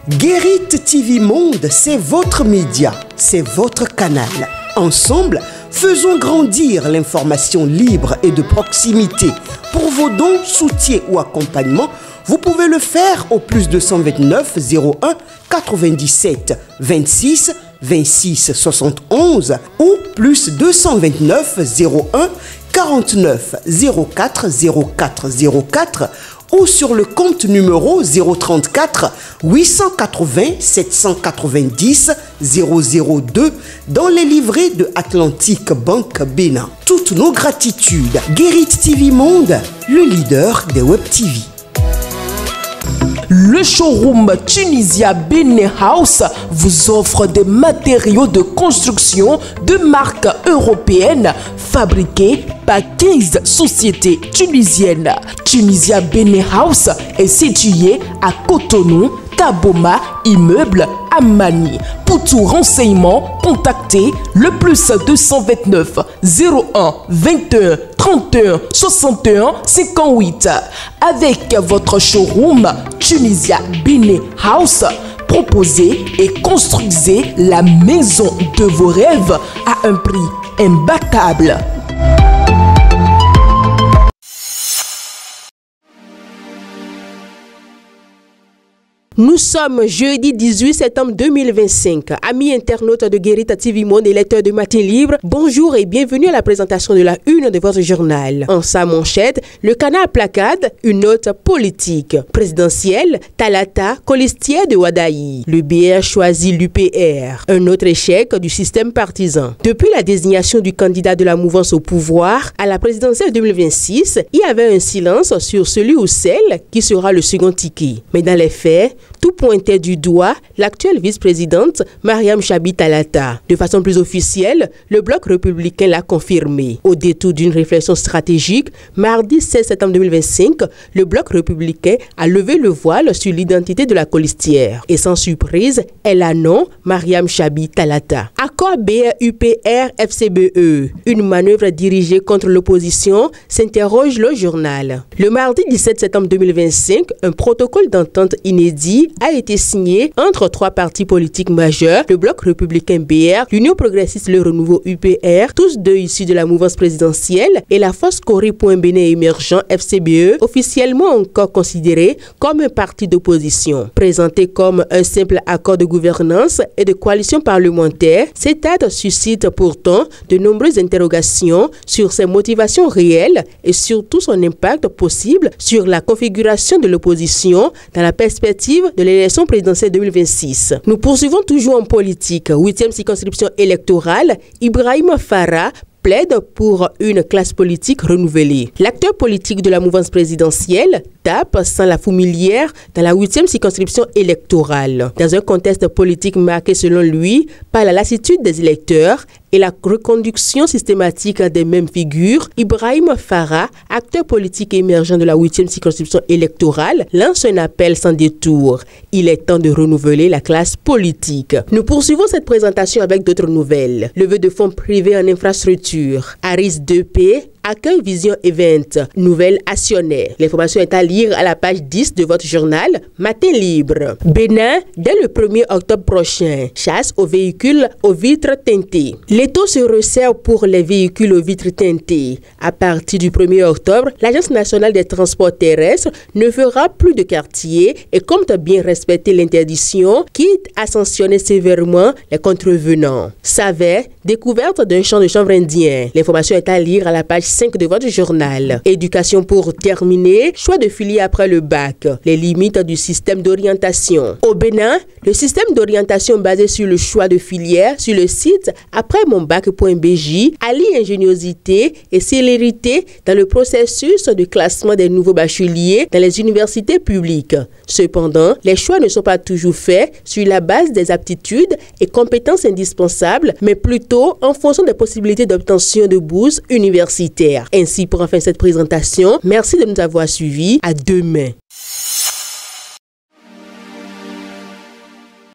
Guérit TV Monde, c'est votre média, c'est votre canal. Ensemble, faisons grandir l'information libre et de proximité. Pour vos dons, soutiens ou accompagnements, vous pouvez le faire au plus 229 01 97 26 26 71 ou plus 229 01 49 04 04 04 ou sur le compte numéro 034 880 790 002 dans les livrets de Atlantique Banque Bénin. Toutes nos gratitudes. Guérit TV Monde, le leader des Web TV. Le showroom Tunisia Benin House vous offre des matériaux de construction de marque européenne fabriqués par 15 sociétés tunisiennes. Tunisia Benin House est situé à Cotonou, Taboma, immeuble Amani. Pour tout renseignement, contactez le plus 229 01 21 31 61 58. Avec votre showroom Tunisia Benin House, proposez et construisez la maison de vos rêves à un prix imbattable. Nous sommes jeudi 18 septembre 2025. Amis internautes de Guérit TV Monde et lecteurs de Matin Libre, bonjour et bienvenue à la présentation de la une de votre journal. En sa manchette, le canard placade une note politique. Présidentielle, Talata, colistière de Wadaï. Le BR choisit l'UPR. Un autre échec du système partisan. Depuis la désignation du candidat de la mouvance au pouvoir à la présidentielle 2026, il y avait un silence sur celui ou celle qui sera le second ticket. Mais dans les faits, tout pointait du doigt l'actuelle vice-présidente Mariam Chabi Talata. De façon plus officielle, le bloc républicain l'a confirmé. Au détour d'une réflexion stratégique, mardi 16 septembre 2025, le bloc républicain a levé le voile sur l'identité de la colistière. Et sans surprise, elle a nom Mariam Chabi Talata. Accord BR-UPR FCBE, une manœuvre dirigée contre l'opposition, s'interroge le journal. Le mardi 17 septembre 2025, un protocole d'entente inédit a été signé entre trois partis politiques majeurs, le Bloc républicain BR, l'Union progressiste Le Renouveau UPR, tous deux issus de la mouvance présidentielle, et la Force Corée.Bénin émergent FCBE, officiellement encore considéré comme un parti d'opposition. Présenté comme un simple accord de gouvernance et de coalition parlementaire, cet acte suscite pourtant de nombreuses interrogations sur ses motivations réelles et surtout son impact possible sur la configuration de l'opposition dans la perspective de l'élection présidentielle 2026. Nous poursuivons toujours en politique. 8e circonscription électorale, Ibrahim Farah plaide pour une classe politique renouvelée. L'acteur politique de la mouvance présidentielle tape sans la fourmilière dans la 8e circonscription électorale. Dans un contexte politique marqué selon lui par la lassitude des électeurs et la reconduction systématique des mêmes figures, Ibrahim Farah, acteur politique émergent de la 8e circonscription électorale, lance un appel sans détour. Il est temps de renouveler la classe politique. Nous poursuivons cette présentation avec d'autres nouvelles. Levée de fonds privés en infrastructure. Aris 2P accueille Vision Event, nouvelle actionnaire. L'information est à lire à la page 10 de votre journal Matin Libre. Bénin, dès le 1er octobre prochain, chasse aux véhicules aux vitres teintées. Les taux se resserrent pour les véhicules aux vitres teintées. À partir du 1er octobre, l'Agence nationale des transports terrestres ne fera plus de quartier et compte bien respecter l'interdiction, quitte à sanctionner sévèrement les contrevenants. Savait, découverte d'un champ de chanvre indien. L'information est à lire à la page 5 de votre journal. Éducation pour terminer, choix de filière après le bac, les limites du système d'orientation. Au Bénin, le système d'orientation basé sur le choix de filière sur le site après-mon-bac.bj allie ingéniosité et célérité dans le processus de classement des nouveaux bacheliers dans les universités publiques. Cependant, les choix ne sont pas toujours faits sur la base des aptitudes et compétences indispensables, mais plutôt en fonction des possibilités d'obtention de bourses universitaires. Ainsi, pour enfin cette présentation, merci de nous avoir suivis. À demain.